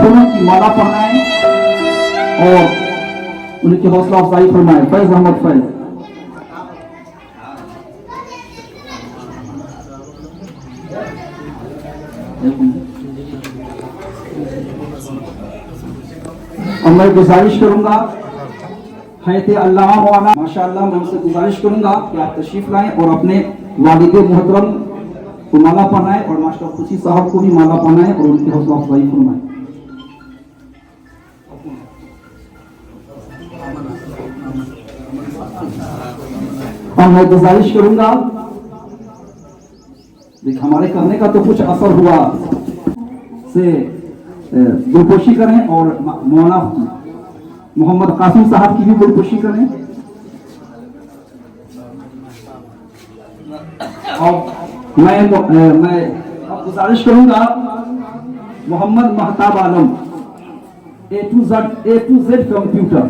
फूलों की माला पहनाए और उनकी हौसला अफजाई फरमाए। फैज अहमद फैज। और मैं गुजारिश करूंगा हैते अल्लाह मौलाना माशाअल्लाह, मैं उनसे गुजारिश करूंगा कि आप तशरीफ लाएं और अपने वालिद मोहतरम को माला पहनाएं और मास्टर खुशी साहब को भी माला पहनाएं और उनकी हौसला अफजाई फरमाएं। और मैं गुजारिश करूंगा, देख हमारे करने का तो कुछ असर हुआ से गुलपोशी करें और मौलाना मोहम्मद कासिम साहब की भी गुलपोशी करें। और मैं गुजारिश करूंगा मोहम्मद महताब आलम A to Z कंप्यूटर,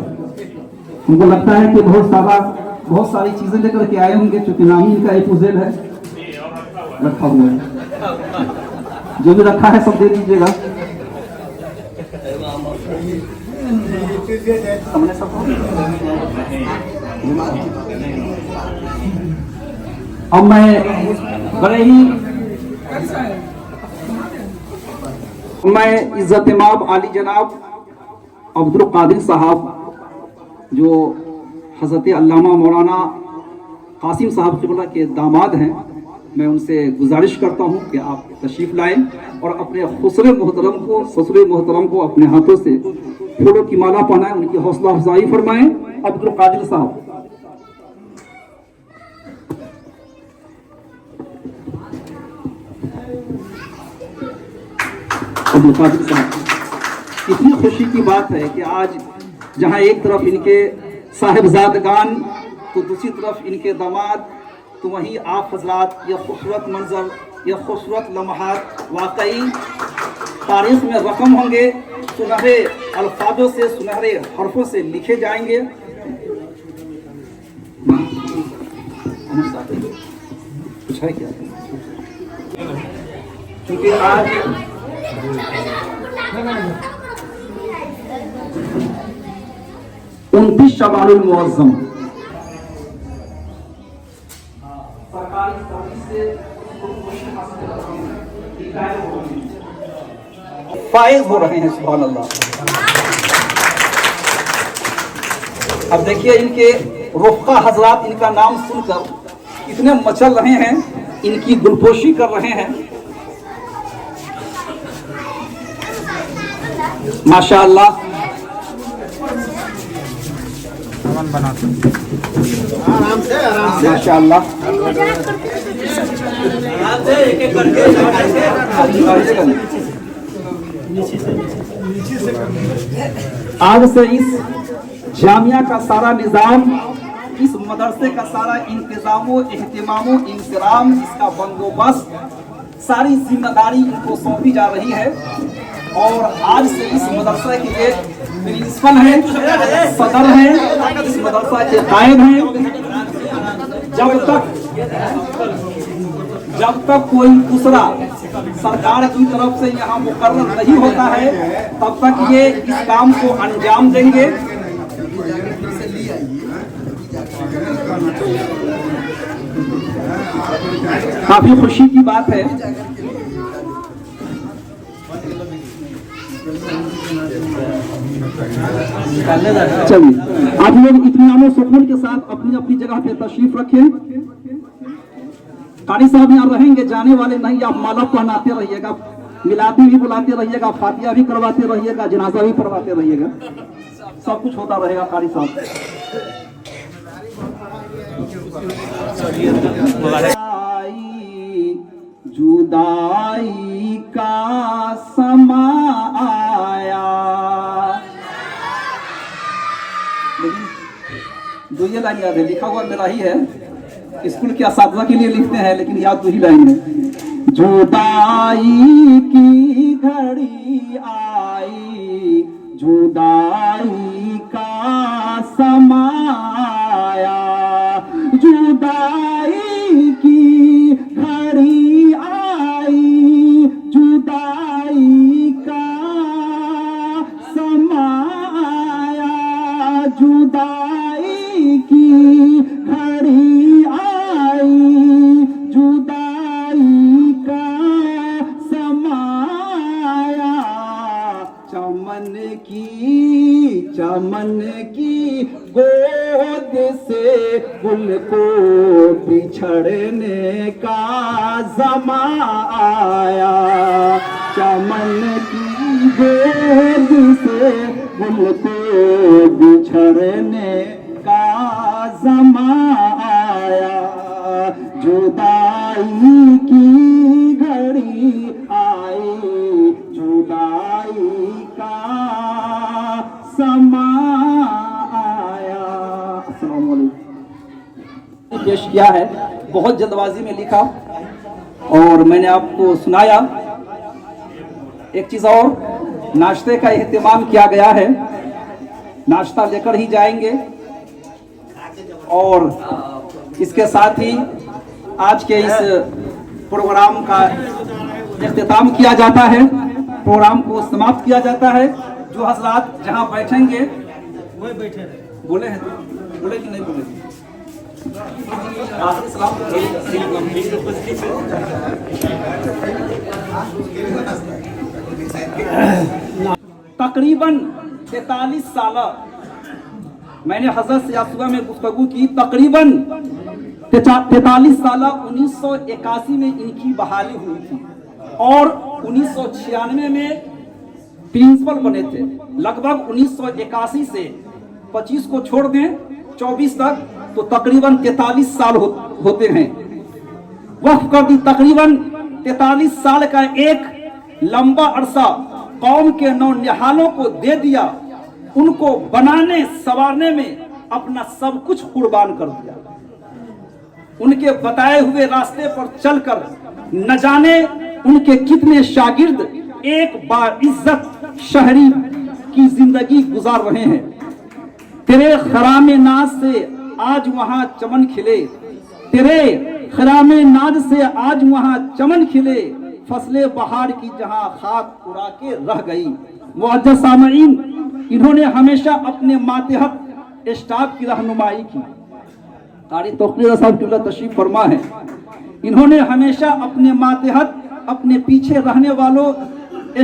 हमको लगता है कि बहुत सारी चीजें लेकर के आए होंगे, चूंकि नाम ही इनका A to Z है, रखा हुआ है। जो भी रखा है सब दे दीजिएगा। अब मैं इज्जत इमाम आली जनाब अब्दुल कादिर साहब जो हजरत अल्लामा मौलाना कासिम साहब क़िबला के दामाद हैं, मैं उनसे गुजारिश करता हूं कि आप तशरीफ लाएं और अपने ससुर मोहतरम को अपने हाथों से फूलों की माला पहनाएं, उनकी हौसला अफजाई फरमाएं। अब्दुल कादिर साहब। अब्दुल कादिर साहब, कितनी खुशी की बात है कि आज जहां एक तरफ इनके साहिबजादगान तो दूसरी तरफ इनके दामाद, तो वहीं आप हजरात, यह खूबसूरत मंजर, यह खूबसूरत लम्हात वाकई तारीख में रकम होंगे, सुनहरे अल्फाजों से, सुनहरे हरफों से लिखे जाएंगे। कुछ है क्या? क्योंकि आज 29 शवाल मुअज़्ज़म फाइज हो रहे हैं। सुभान अल्लाह। अब देखिए इनके रुफ़क़ा हजरात इनका नाम सुनकर कितने मचल रहे हैं, इनकी गुलपोशी कर रहे हैं। माशाअल्लाह। माशाअल्लाह। आज से इस जामिया का सारा निज़ाम, इस मदरसे का सारा इंतजाम एहतिमाम इंतराम, इसका बंदोबस्त, सारी जिम्मेदारी इनको सौंपी जा रही है। और आज से इस मदरसा के ये प्रिंसिपल हैं, सदर हैं, इस मदरसा के कायद हैं। जब तक कोई दूसरा सरकार की तरफ से यहाँ मुकर्रर नहीं होता है, तब तक ये इस काम को अंजाम देंगे। काफी खुशी की बात है। चलिए आप लोग इत्मीनान सुकून के साथ अपनी अपनी जगह पे तशरीफ रखें। कारी साहब यहाँ रहेंगे, जाने वाले नहीं। आप माला पहनाते रहिएगा, मिलाती भी बुलाते रहिएगा, फातिया भी करवाते रहिएगा, जनाजा भी पढ़वाते रहिएगा, सब कुछ होता रहेगा। कारी साहब जुदाई का समा आया। जो ये लाइन याद है, लिखा हुआ मेरा ही है, स्कूल के असातिज़ा के लिए लिखते हैं, लेकिन याद तो ही लाइन है। जुदाई की घड़ी आई, जुदाई का समा आया, जुदाई की घड़ी आई, जुदाई का चमन की गोद से गुल को बिछड़ने का ज़मा आया। चमन की गोद से गुल को बिछड़ने का ज़मा आया। जुदाई की घड़ी आई, जुदाई का समा आया। अस्सलाम वालेकुम। पेश किया है, बहुत जल्दबाजी में लिखा और मैंने आपको सुनाया। एक चीज और, नाश्ते का एहतमाम किया गया है, नाश्ता लेकर ही जाएंगे और इसके साथ ही आज के इस प्रोग्राम का इख्तिताम किया जाता है, प्रोग्राम को समाप्त किया जाता है। जो हजरात जहां बैठेंगे वही बैठे रहे। बोले हैं तो बोले कि नहीं बोले? तकरीबन 43 साल मैंने हजरत से सुबह में गुफ्तगू की। तकरीबन 43 साल 1981 में इनकी बहाली हुई थी और 1996 में प्रिंसिपल बने थे। लगभग 1981 से 25 को छोड़ दें 24 तक तो तकरीबन 43 साल होते हैं। वक्फ कर दी। तकरीबन 43 साल का एक लंबा अरसा कौम के नौनिहालों को दे दिया। उनको बनाने संवारने में अपना सब कुछ कुर्बान कर दिया। उनके बताए हुए रास्ते पर चलकर न जाने उनके कितने शागिर्द एक बार इज्जत शहरी की जिंदगी गुजार रहे हैं। तेरे खरामे नाज से आज वहां चमन खिले, तेरे खरामे नाज से आज वहां चमन खिले, फसले बहार की जहां खाक उड़ा के रह गई। मुअज़्ज़ज़ सामईन, इन्होंने हमेशा अपने मातहत स्टाफ की रहनुमाई की। कारी तौक़ीर साहब क़िबला तशरीफ फरमा है। इन्होंने हमेशा अपने मातहत अपने पीछे रहने वालों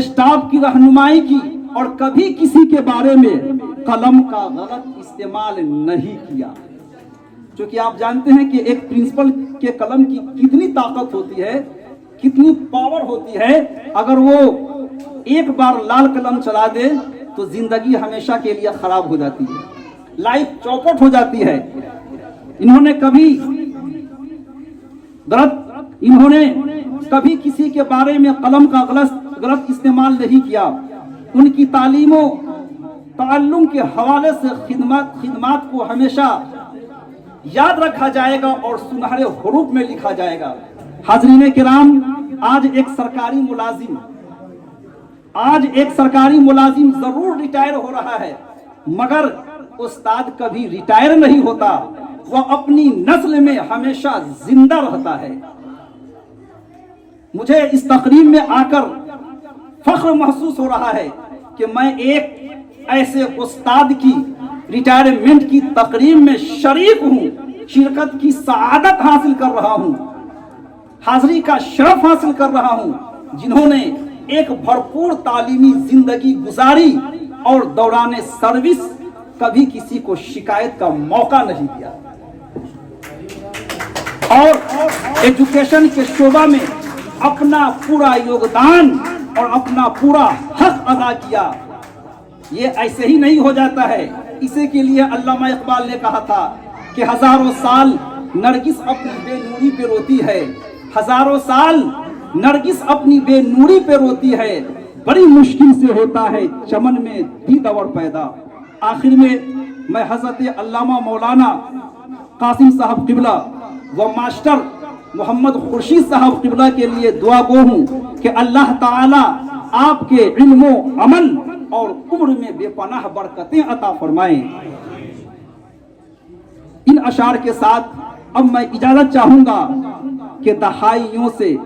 स्टाफ की रहनुमाई की और कभी किसी के बारे में कलम का गलत इस्तेमाल नहीं किया। क्योंकि आप जानते हैं कि एक प्रिंसिपल के कलम की कितनी ताकत होती है, कितनी पावर होती है। अगर वो एक बार लाल कलम चला दे तो जिंदगी हमेशा के लिए खराब हो जाती है, लाइफ चौपट हो जाती है। इन्होंने कभी किसी के बारे में कलम का गलत इस्तेमाल नहीं किया। उनकी तालीमों ताल्लुम के हवाले से खिदमत को हमेशा याद रखा जाएगा और सुनहरे हुरूफ में लिखा जाएगा। हाज़रीन किराम, आज एक सरकारी मुलाजिम जरूर रिटायर हो रहा है, मगर उस्ताद कभी रिटायर नहीं होता। वह अपनी नस्ल में हमेशा जिंदा रहता है। मुझे इस तकरीब में आकर फख्र महसूस हो रहा है कि मैं एक ऐसे उस्ताद की रिटायरमेंट की तकरीब में शरीक हूँ, शिरकत की सआदत हासिल कर रहा हूँ, हाजिरी का शरफ हासिल कर रहा हूँ, जिन्होंने एक भरपूर तालीमी जिंदगी गुजारी और दौरान सर्विस कभी किसी को शिकायत का मौका नहीं दिया और एजुकेशन के शोबा में अपना पूरा योगदान और अपना पूरा हक अदा किया। ये ऐसे ही नहीं हो जाता है। इसी के लिए अल्लामा इकबाल ने कहा था कि हजारों साल नरगिस अपनी बेनूरी पे रोती है, हजारों साल नरगिस अपनी बेनूरी पे रोती है, बड़ी मुश्किल से होता है चमन में दीदार पैदा। आखिर में मैं हजरत अल्लामा मौलाना कासिम साहब क़िबला व मास्टर मोहम्मद खुर्शीद साहब क़िबला के लिए दुआ गो हूँ कि अल्लाह ताला आपके इल्मो अमल और उम्र में बेपनाह बरकतें अता फरमाएं। इन अशार के साथ अब मैं इजाजत चाहूंगा कि दहाइयों से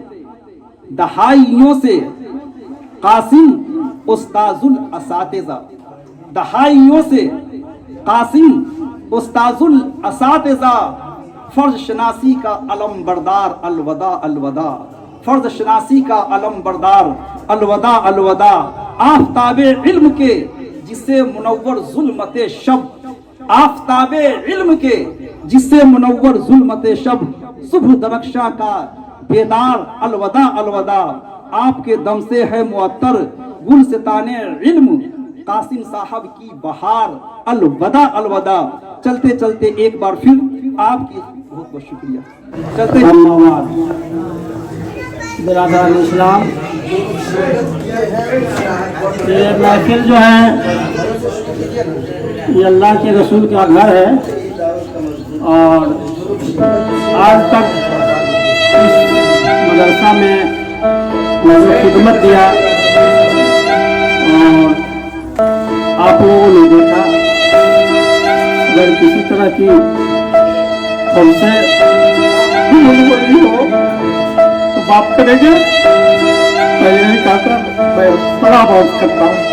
कासिम उस्ताजुल असातिज़ा, दहाइयों से कासिम उस्ताजुल असातिज़ा, फर्ज शनासी का अलम बरदार अलवदा अलवदा, फर्ज शनासी का अलम बरदार अलवदा अलवदा। आफ्ताबे इल्म के जिससे मुनव्वर जुल्मते शब, आफ्ताबे इल्म के जिससे मुनव्वर जुल्मते शब, सुबह दरख्शा का बेदार अलवदा अलवदा, आपके दम से है मुअत्तर गुलस्ताने इल्म, कासिम साहब की बहार अलवदा अलवदा। चलते चलते एक बार फिर आपकी बहुत बहुत शुक्रिया। चलते बिरादरान इस्लाम, ये महफिल जो है ये अल्लाह के रसूल का घर है और आज तक इस मदरसा में मुझे खिदमत दिया और आप लोगों ने देखा। अगर किसी तरह की हमसे हो तो बात करेंगे। मैं कहता मैं बड़ा बहुत करता हूँ।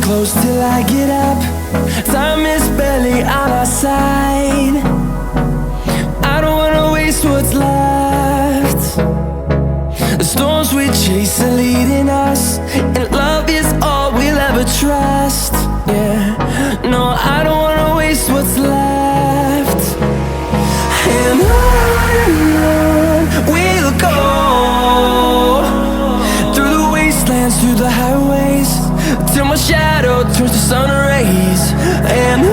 Close till I get up. Time is barely on our side. I don't wanna waste what's left. The storms we chase are leading us, and love is all we'll ever trust. Yeah, no, I don't wanna waste what's left. And on we'll go, through the wastelands, through the highways, till my shadow turns to sun rays. And